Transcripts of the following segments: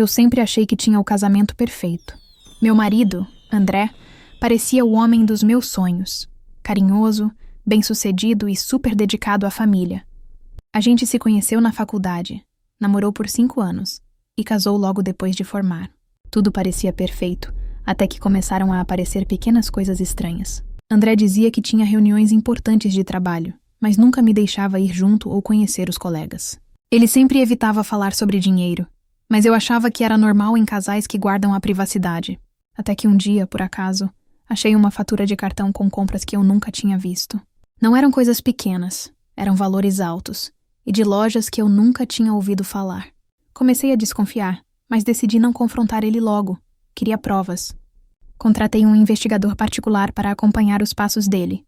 Eu sempre achei que tinha o casamento perfeito. Meu marido, André, parecia o homem dos meus sonhos. Carinhoso, bem-sucedido e super dedicado à família. A gente se conheceu na faculdade, namorou por 5 anos e casou logo depois de formar. Tudo parecia perfeito, até que começaram a aparecer pequenas coisas estranhas. André dizia que tinha reuniões importantes de trabalho, mas nunca me deixava ir junto ou conhecer os colegas. Ele sempre evitava falar sobre dinheiro, mas eu achava que era normal em casais que guardam a privacidade. Até que um dia, por acaso, achei uma fatura de cartão com compras que eu nunca tinha visto. Não eram coisas pequenas, eram valores altos, e de lojas que eu nunca tinha ouvido falar. Comecei a desconfiar, mas decidi não confrontar ele logo. Queria provas. Contratei um investigador particular para acompanhar os passos dele.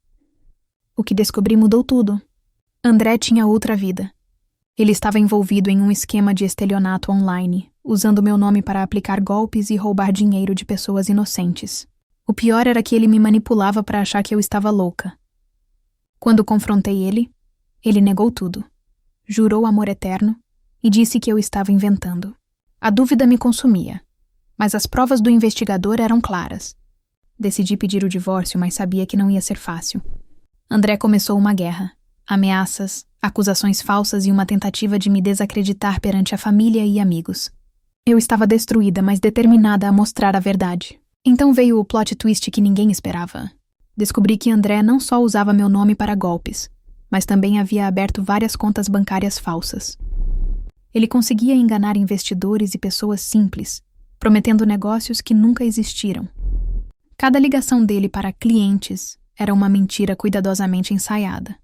O que descobri mudou tudo. André tinha outra vida. Ele estava envolvido em um esquema de estelionato online, usando meu nome para aplicar golpes e roubar dinheiro de pessoas inocentes. O pior era que ele me manipulava para achar que eu estava louca. Quando confrontei ele, ele negou tudo. Jurou amor eterno e disse que eu estava inventando. A dúvida me consumia, mas as provas do investigador eram claras. Decidi pedir o divórcio, mas sabia que não ia ser fácil. André começou uma guerra. Ameaças, acusações falsas e uma tentativa de me desacreditar perante a família e amigos. Eu estava destruída, mas determinada a mostrar a verdade. Então veio o plot twist que ninguém esperava. Descobri que André não só usava meu nome para golpes, mas também havia aberto várias contas bancárias falsas. Ele conseguia enganar investidores e pessoas simples, prometendo negócios que nunca existiram. Cada ligação dele para clientes era uma mentira cuidadosamente ensaiada.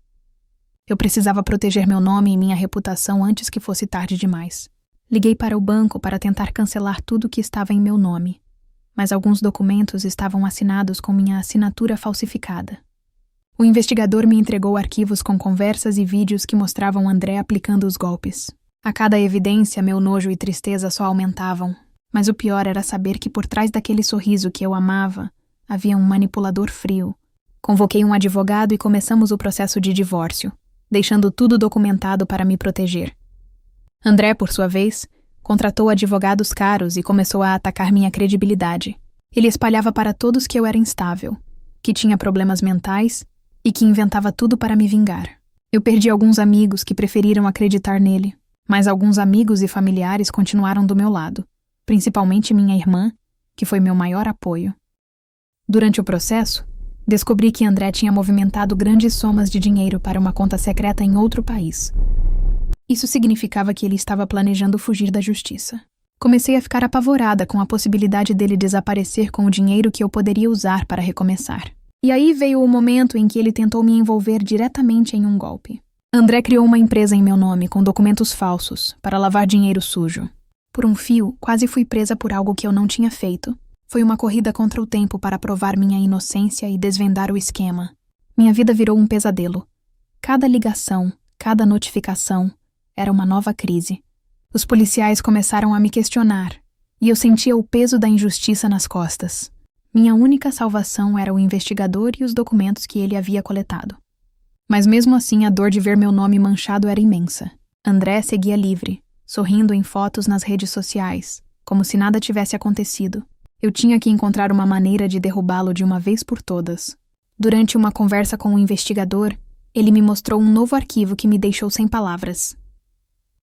Eu precisava proteger meu nome e minha reputação antes que fosse tarde demais. Liguei para o banco para tentar cancelar tudo que estava em meu nome, mas alguns documentos estavam assinados com minha assinatura falsificada. O investigador me entregou arquivos com conversas e vídeos que mostravam André aplicando os golpes. A cada evidência, meu nojo e tristeza só aumentavam, mas o pior era saber que por trás daquele sorriso que eu amava, havia um manipulador frio. Convoquei um advogado e começamos o processo de divórcio, deixando tudo documentado para me proteger. André, por sua vez, contratou advogados caros e começou a atacar minha credibilidade. Ele espalhava para todos que eu era instável, que tinha problemas mentais e que inventava tudo para me vingar. Eu perdi alguns amigos que preferiram acreditar nele, mas alguns amigos e familiares continuaram do meu lado, principalmente minha irmã, que foi meu maior apoio. Durante o processo, descobri que André tinha movimentado grandes somas de dinheiro para uma conta secreta em outro país. Isso significava que ele estava planejando fugir da justiça. Comecei a ficar apavorada com a possibilidade dele desaparecer com o dinheiro que eu poderia usar para recomeçar. E aí veio o momento em que ele tentou me envolver diretamente em um golpe. André criou uma empresa em meu nome com documentos falsos para lavar dinheiro sujo. Por um fio, quase fui presa por algo que eu não tinha feito. Foi uma corrida contra o tempo para provar minha inocência e desvendar o esquema. Minha vida virou um pesadelo. Cada ligação, cada notificação, era uma nova crise. Os policiais começaram a me questionar, e eu sentia o peso da injustiça nas costas. Minha única salvação era o investigador e os documentos que ele havia coletado. Mas mesmo assim a dor de ver meu nome manchado era imensa. André seguia livre, sorrindo em fotos nas redes sociais, como se nada tivesse acontecido. Eu tinha que encontrar uma maneira de derrubá-lo de uma vez por todas. Durante uma conversa com o investigador, ele me mostrou um novo arquivo que me deixou sem palavras.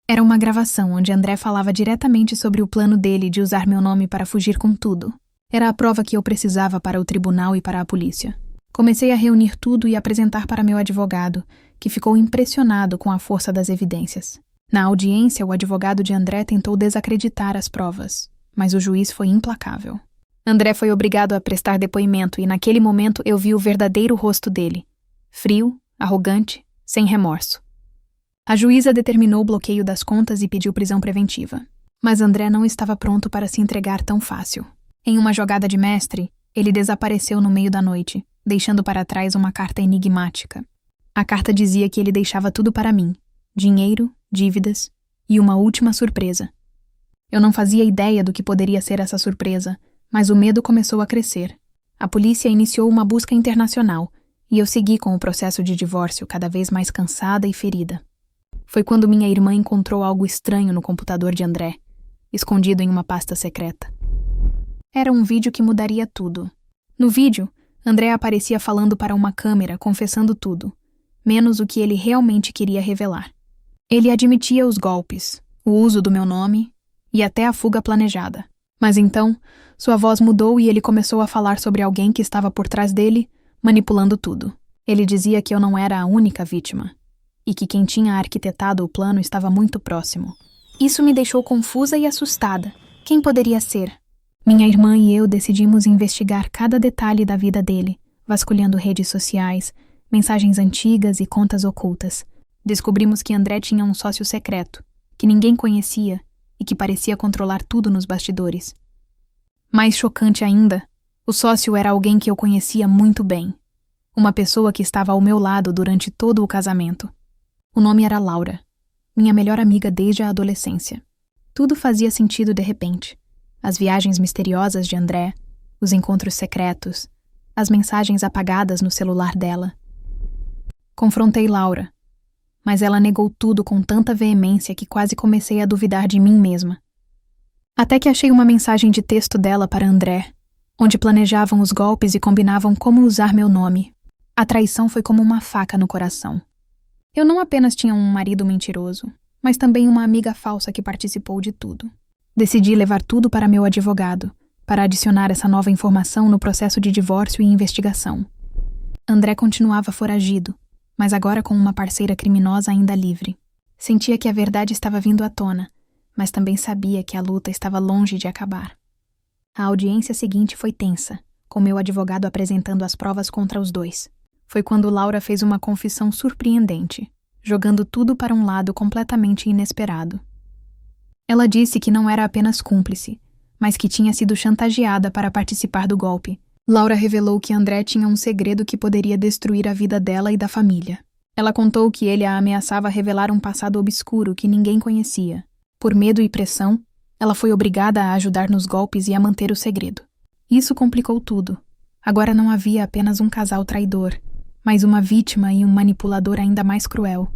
Era uma gravação onde André falava diretamente sobre o plano dele de usar meu nome para fugir com tudo. Era a prova que eu precisava para o tribunal e para a polícia. Comecei a reunir tudo e apresentar para meu advogado, que ficou impressionado com a força das evidências. Na audiência, o advogado de André tentou desacreditar as provas, mas o juiz foi implacável. André foi obrigado a prestar depoimento e naquele momento eu vi o verdadeiro rosto dele. Frio, arrogante, sem remorso. A juíza determinou o bloqueio das contas e pediu prisão preventiva. Mas André não estava pronto para se entregar tão fácil. Em uma jogada de mestre, ele desapareceu no meio da noite, deixando para trás uma carta enigmática. A carta dizia que ele deixava tudo para mim: dinheiro, dívidas e uma última surpresa. Eu não fazia ideia do que poderia ser essa surpresa, mas o medo começou a crescer. A polícia iniciou uma busca internacional e eu segui com o processo de divórcio cada vez mais cansada e ferida. Foi quando minha irmã encontrou algo estranho no computador de André. escondido em uma pasta secreta. Era um vídeo que mudaria tudo. No vídeo, André aparecia falando para uma câmera, confessando tudo, menos o que ele realmente queria revelar. Ele admitia os golpes, o uso do meu nome e até a fuga planejada. Mas então, sua voz mudou e ele começou a falar sobre alguém que estava por trás dele, manipulando tudo. Ele dizia que eu não era a única vítima e que quem tinha arquitetado o plano estava muito próximo. Isso me deixou confusa e assustada. Quem poderia ser? Minha irmã e eu decidimos investigar cada detalhe da vida dele, vasculhando redes sociais, mensagens antigas e contas ocultas. Descobrimos que André tinha um sócio secreto, que ninguém conhecia e que parecia controlar tudo nos bastidores. Mais chocante ainda, o sócio era alguém que eu conhecia muito bem. Uma pessoa que estava ao meu lado durante todo o casamento. O nome era Laura, minha melhor amiga desde a adolescência. Tudo fazia sentido de repente. As viagens misteriosas de André, os encontros secretos, as mensagens apagadas no celular dela. Confrontei Laura, mas ela negou tudo com tanta veemência que quase comecei a duvidar de mim mesma. Até que achei uma mensagem de texto dela para André, onde planejavam os golpes e combinavam como usar meu nome. A traição foi como uma faca no coração. Eu não apenas tinha um marido mentiroso, mas também uma amiga falsa que participou de tudo. Decidi levar tudo para meu advogado, para adicionar essa nova informação no processo de divórcio e investigação. André continuava foragido, mas agora com uma parceira criminosa ainda livre. Sentia que a verdade estava vindo à tona, mas também sabia que a luta estava longe de acabar. A audiência seguinte foi tensa, com meu advogado apresentando as provas contra os dois. Foi quando Laura fez uma confissão surpreendente, jogando tudo para um lado completamente inesperado. Ela disse que não era apenas cúmplice, mas que tinha sido chantageada para participar do golpe. Laura revelou que André tinha um segredo que poderia destruir a vida dela e da família. Ela contou que ele a ameaçava revelar um passado obscuro que ninguém conhecia. Por medo e pressão, ela foi obrigada a ajudar nos golpes e a manter o segredo. Isso complicou tudo. Agora não havia apenas um casal traidor, mas uma vítima e um manipulador ainda mais cruel.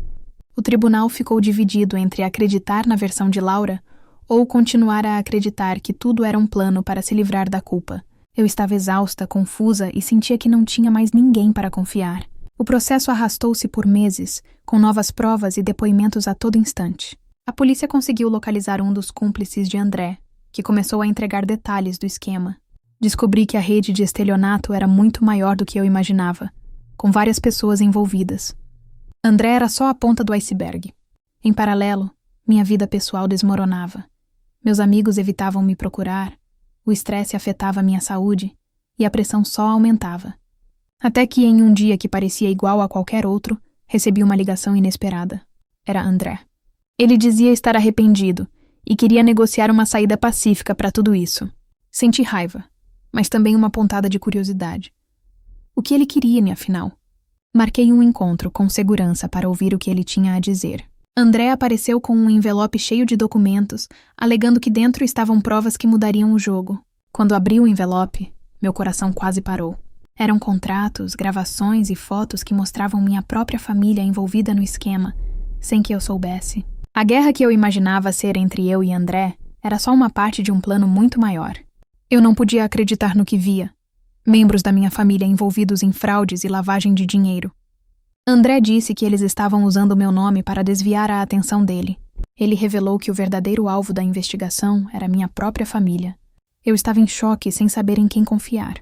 O tribunal ficou dividido entre acreditar na versão de Laura ou continuar a acreditar que tudo era um plano para se livrar da culpa. Eu estava exausta, confusa e sentia que não tinha mais ninguém para confiar. O processo arrastou-se por meses, com novas provas e depoimentos a todo instante. A polícia conseguiu localizar um dos cúmplices de André, que começou a entregar detalhes do esquema. Descobri que a rede de estelionato era muito maior do que eu imaginava, com várias pessoas envolvidas. André era só a ponta do iceberg. Em paralelo, minha vida pessoal desmoronava. Meus amigos evitavam me procurar, o estresse afetava minha saúde e a pressão só aumentava. Até que em um dia que parecia igual a qualquer outro, recebi uma ligação inesperada. Era André. Ele dizia estar arrependido e queria negociar uma saída pacífica para tudo isso. Senti raiva, mas também uma pontada de curiosidade. O que ele queria, afinal? Marquei um encontro com segurança para ouvir o que ele tinha a dizer. André apareceu com um envelope cheio de documentos, alegando que dentro estavam provas que mudariam o jogo. Quando abri o envelope, meu coração quase parou. Eram contratos, gravações e fotos que mostravam minha própria família envolvida no esquema, sem que eu soubesse. A guerra que eu imaginava ser entre eu e André era só uma parte de um plano muito maior. Eu não podia acreditar no que via. Membros da minha família envolvidos em fraudes e lavagem de dinheiro. André disse que eles estavam usando meu nome para desviar a atenção dele. Ele revelou que o verdadeiro alvo da investigação era minha própria família. Eu estava em choque sem saber em quem confiar.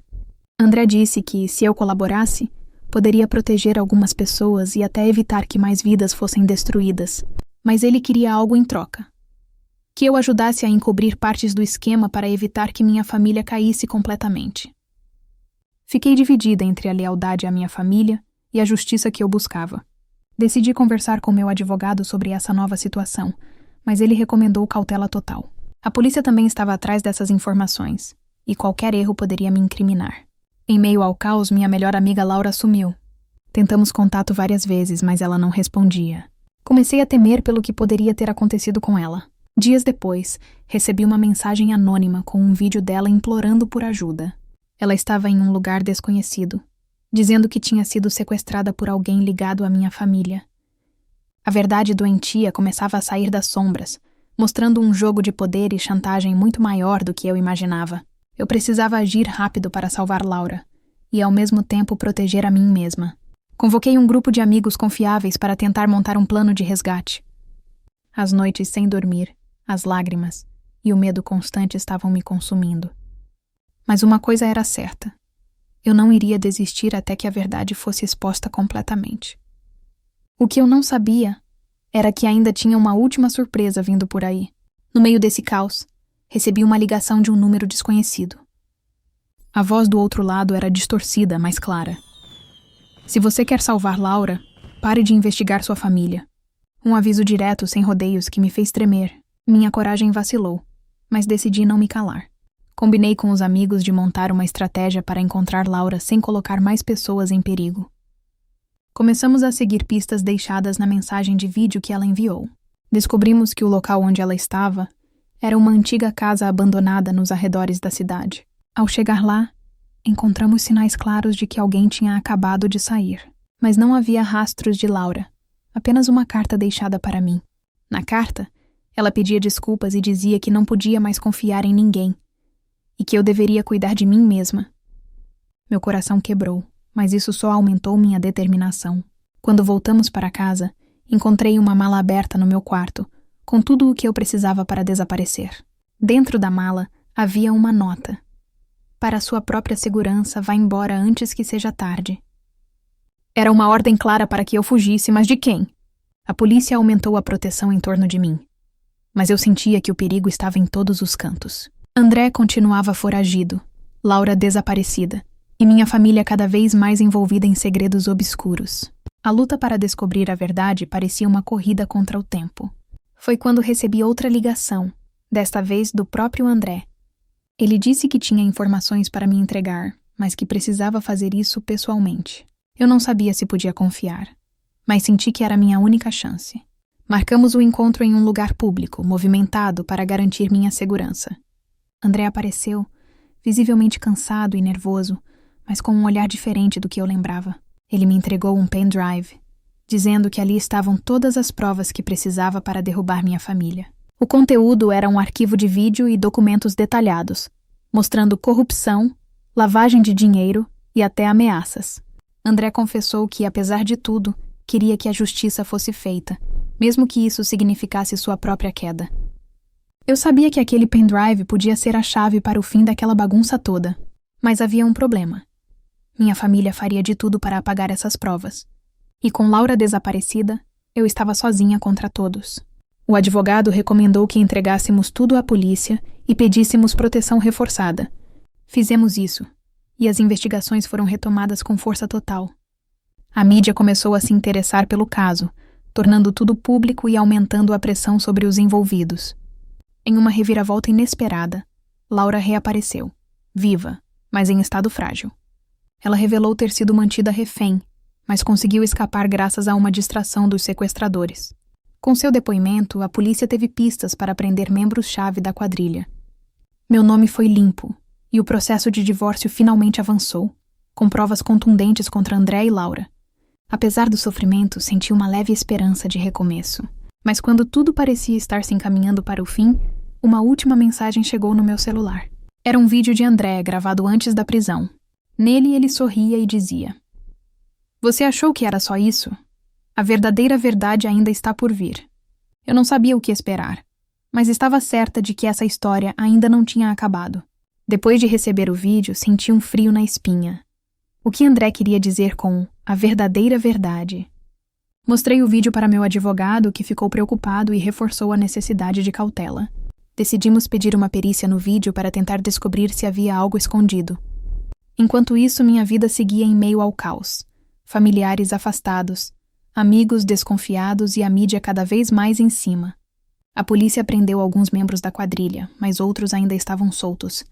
André disse que, se eu colaborasse, poderia proteger algumas pessoas e até evitar que mais vidas fossem destruídas. Mas ele queria algo em troca. Que eu ajudasse a encobrir partes do esquema para evitar que minha família caísse completamente. Fiquei dividida entre a lealdade à minha família e a justiça que eu buscava. Decidi conversar com meu advogado sobre essa nova situação, mas ele recomendou cautela total. A polícia também estava atrás dessas informações, e qualquer erro poderia me incriminar. Em meio ao caos, minha melhor amiga Laura sumiu. Tentamos contato várias vezes, mas ela não respondia. Comecei a temer pelo que poderia ter acontecido com ela. Dias depois, recebi uma mensagem anônima com um vídeo dela implorando por ajuda. Ela estava em um lugar desconhecido, dizendo que tinha sido sequestrada por alguém ligado à minha família. A verdade doentia começava a sair das sombras, mostrando um jogo de poder e chantagem muito maior do que eu imaginava. Eu precisava agir rápido para salvar Laura e, ao mesmo tempo, proteger a mim mesma. Convoquei um grupo de amigos confiáveis para tentar montar um plano de resgate. As noites sem dormir, as lágrimas e o medo constante estavam me consumindo. Mas uma coisa era certa. Eu não iria desistir até que a verdade fosse exposta completamente. O que eu não sabia era que ainda tinha uma última surpresa vindo por aí. No meio desse caos, recebi uma ligação de um número desconhecido. A voz do outro lado era distorcida, mas clara. Se você quer salvar Laura, pare de investigar sua família. Um aviso direto, sem rodeios, que me fez tremer. Minha coragem vacilou, mas decidi não me calar. Combinei com os amigos de montar uma estratégia para encontrar Laura sem colocar mais pessoas em perigo. Começamos a seguir pistas deixadas na mensagem de vídeo que ela enviou. Descobrimos que o local onde ela estava era uma antiga casa abandonada nos arredores da cidade. Ao chegar lá, encontramos sinais claros de que alguém tinha acabado de sair. Mas não havia rastros de Laura, apenas uma carta deixada para mim. Na carta, ela pedia desculpas e dizia que não podia mais confiar em ninguém e que eu deveria cuidar de mim mesma. Meu coração quebrou, mas isso só aumentou minha determinação. Quando voltamos para casa, encontrei uma mala aberta no meu quarto, com tudo o que eu precisava para desaparecer. Dentro da mala havia uma nota. Para sua própria segurança, vá embora antes que seja tarde. Era uma ordem clara para que eu fugisse, mas de quem? A polícia aumentou a proteção em torno de mim. Mas eu sentia que o perigo estava em todos os cantos. André continuava foragido, Laura desaparecida, e minha família cada vez mais envolvida em segredos obscuros. A luta para descobrir a verdade parecia uma corrida contra o tempo. Foi quando recebi outra ligação, desta vez do próprio André. Ele disse que tinha informações para me entregar, mas que precisava fazer isso pessoalmente. Eu não sabia se podia confiar, mas senti que era minha única chance. Marcamos o encontro em um lugar público, movimentado para garantir minha segurança. André apareceu, visivelmente cansado e nervoso, mas com um olhar diferente do que eu lembrava. Ele me entregou um pendrive, dizendo que ali estavam todas as provas que precisava para derrubar minha família. O conteúdo era um arquivo de vídeo e documentos detalhados, mostrando corrupção, lavagem de dinheiro e até ameaças. André confessou que, apesar de tudo, queria que a justiça fosse feita, mesmo que isso significasse sua própria queda. Eu sabia que aquele pendrive podia ser a chave para o fim daquela bagunça toda, mas havia um problema. Minha família faria de tudo para apagar essas provas. E com Laura desaparecida, eu estava sozinha contra todos. O advogado recomendou que entregássemos tudo à polícia e pedíssemos proteção reforçada. Fizemos isso, e as investigações foram retomadas com força total. A mídia começou a se interessar pelo caso, tornando tudo público e aumentando a pressão sobre os envolvidos. Em uma reviravolta inesperada, Laura reapareceu, viva, mas em estado frágil. Ela revelou ter sido mantida refém, mas conseguiu escapar graças a uma distração dos sequestradores. Com seu depoimento, a polícia teve pistas para prender membros-chave da quadrilha. Meu nome foi limpo, e o processo de divórcio finalmente avançou, com provas contundentes contra André e Laura. Apesar do sofrimento, senti uma leve esperança de recomeço. Mas quando tudo parecia estar se encaminhando para o fim, uma última mensagem chegou no meu celular. Era um vídeo de André, gravado antes da prisão. Nele, ele sorria e dizia: "Você achou que era só isso? A verdadeira verdade ainda está por vir." Eu não sabia o que esperar, mas estava certa de que essa história ainda não tinha acabado. Depois de receber o vídeo, senti um frio na espinha. O que André queria dizer com a verdadeira verdade? Mostrei o vídeo para meu advogado, que ficou preocupado e reforçou a necessidade de cautela. Decidimos pedir uma perícia no vídeo para tentar descobrir se havia algo escondido. Enquanto isso, minha vida seguia em meio ao caos. Familiares afastados, amigos desconfiados e a mídia cada vez mais em cima. A polícia prendeu alguns membros da quadrilha, mas outros ainda estavam soltos.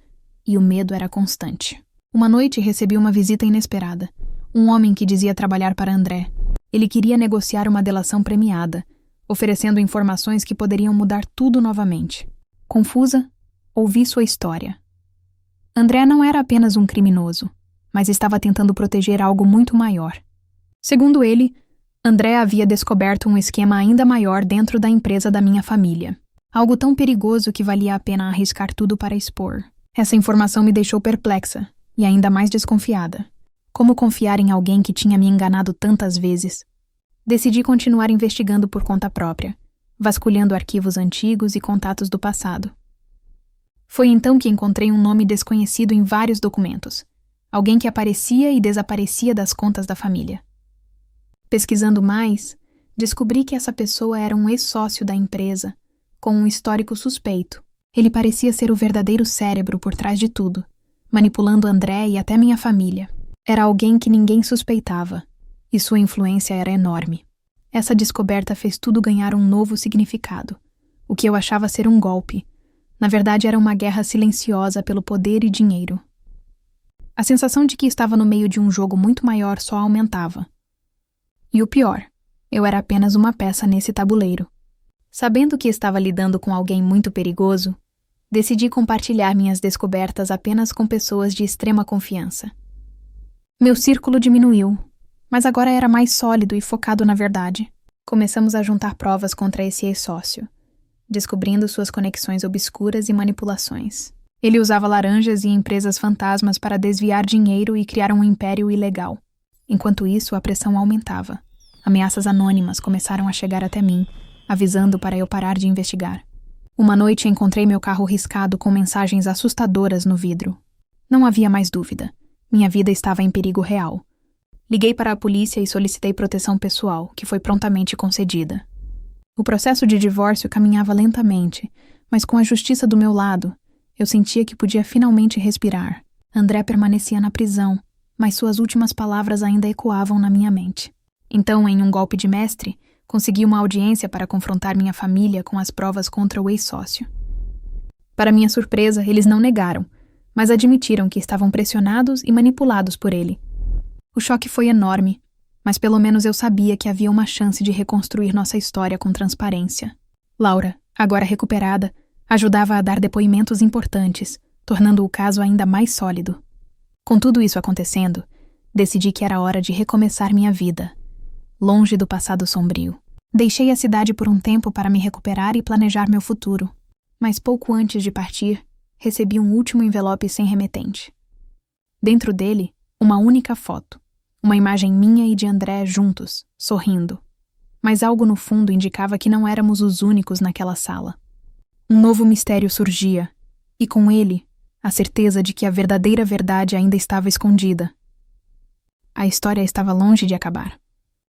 E o medo era constante. Uma noite recebi uma visita inesperada. Um homem que dizia trabalhar para André. Ele queria negociar uma delação premiada, oferecendo informações que poderiam mudar tudo novamente. Confusa, ouvi sua história. André não era apenas um criminoso, mas estava tentando proteger algo muito maior. Segundo ele, André havia descoberto um esquema ainda maior dentro da empresa da minha família. Algo tão perigoso que valia a pena arriscar tudo para expor. Essa informação me deixou perplexa e ainda mais desconfiada. Como confiar em alguém que tinha me enganado tantas vezes? Decidi continuar investigando por conta própria, vasculhando arquivos antigos e contatos do passado. Foi então que encontrei um nome desconhecido em vários documentos. Alguém que aparecia e desaparecia das contas da família. Pesquisando mais, descobri que essa pessoa era um ex-sócio da empresa, com um histórico suspeito. Ele parecia ser o verdadeiro cérebro por trás de tudo, manipulando André e até minha família. Era alguém que ninguém suspeitava, e sua influência era enorme. Essa descoberta fez tudo ganhar um novo significado. O que eu achava ser um golpe, na verdade era uma guerra silenciosa pelo poder e dinheiro. A sensação de que estava no meio de um jogo muito maior só aumentava. E o pior, eu era apenas uma peça nesse tabuleiro. Sabendo que estava lidando com alguém muito perigoso, decidi compartilhar minhas descobertas apenas com pessoas de extrema confiança. Meu círculo diminuiu, mas agora era mais sólido e focado na verdade. Começamos a juntar provas contra esse ex-sócio, descobrindo suas conexões obscuras e manipulações. Ele usava laranjas e empresas fantasmas para desviar dinheiro e criar um império ilegal. Enquanto isso, a pressão aumentava. Ameaças anônimas começaram a chegar até mim, avisando para eu parar de investigar. Uma noite encontrei meu carro riscado com mensagens assustadoras no vidro. Não havia mais dúvida. Minha vida estava em perigo real. Liguei para a polícia e solicitei proteção pessoal, que foi prontamente concedida. O processo de divórcio caminhava lentamente, mas com a justiça do meu lado, eu sentia que podia finalmente respirar. André permanecia na prisão, mas suas últimas palavras ainda ecoavam na minha mente. Então, em um golpe de mestre, consegui uma audiência para confrontar minha família com as provas contra o ex-sócio. Para minha surpresa, eles não negaram, mas admitiram que estavam pressionados e manipulados por ele. O choque foi enorme, mas pelo menos eu sabia que havia uma chance de reconstruir nossa história com transparência. Laura, agora recuperada, ajudava a dar depoimentos importantes, tornando o caso ainda mais sólido. Com tudo isso acontecendo, decidi que era hora de recomeçar minha vida, longe do passado sombrio. Deixei a cidade por um tempo para me recuperar e planejar meu futuro, mas pouco antes de partir, recebi um último envelope sem remetente. Dentro dele, uma única foto. Uma imagem minha e de André juntos, sorrindo. Mas algo no fundo indicava que não éramos os únicos naquela sala. Um novo mistério surgia, e com ele, a certeza de que a verdadeira verdade ainda estava escondida. A história estava longe de acabar.